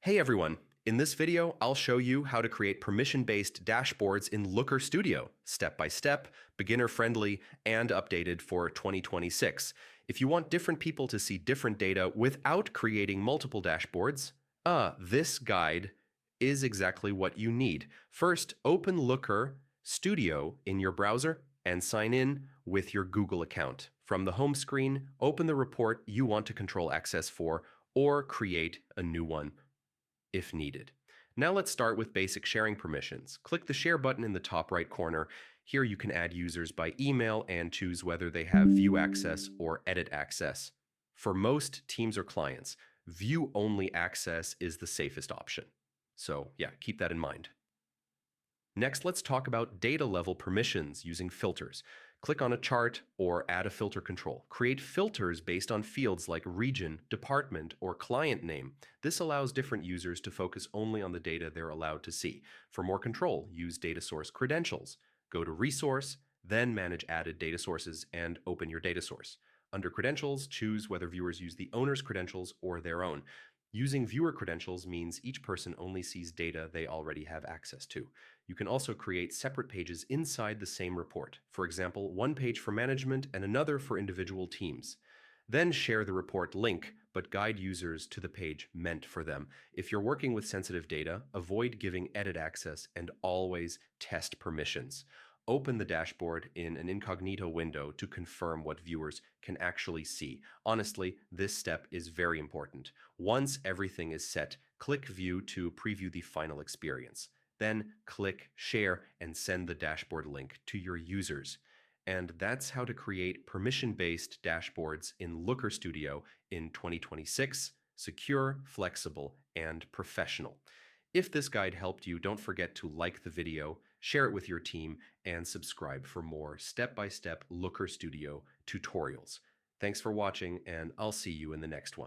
Hey everyone, in this video, I'll show you how to create permission-based dashboards in Looker Studio, step by step, beginner-friendly, and updated for 2026. If you want different people to see different data without creating multiple dashboards, this guide is exactly what you need. First, open Looker Studio in your browser and sign in with your Google account. From the home screen, open the report you want to control access for or create a new one if needed. Now let's start with basic sharing permissions. Click the Share button in the top right corner. Here you can add users by email and choose whether they have view access or edit access. For most teams or clients, view-only access is the safest option. So yeah, keep that in mind. Next, let's talk about data level permissions using filters. Click on a chart or add a filter control. Create filters based on fields like region, department, or client name. This allows different users to focus only on the data they're allowed to see. For more control, use data source credentials. Go to Resource, then Manage Added Data Sources, and open your data source. Under Credentials, choose whether viewers use the owner's credentials or their own. Using viewer credentials means each person only sees data they already have access to. You can also create separate pages inside the same report. For example, one page for management and another for individual teams. Then share the report link, but guide users to the page meant for them. If you're working with sensitive data, avoid giving edit access and always test permissions. Open the dashboard in an incognito window to confirm what viewers can actually see. Honestly, this step is very important. Once everything is set, click View to preview the final experience. Then click Share and send the dashboard link to your users. And that's how to create permission-based dashboards in Looker Studio in 2026, secure, flexible, and professional. If this guide helped you, don't forget to like the video, share it with your team, and subscribe for more step-by-step Looker Studio tutorials. Thanks for watching, and I'll see you in the next one.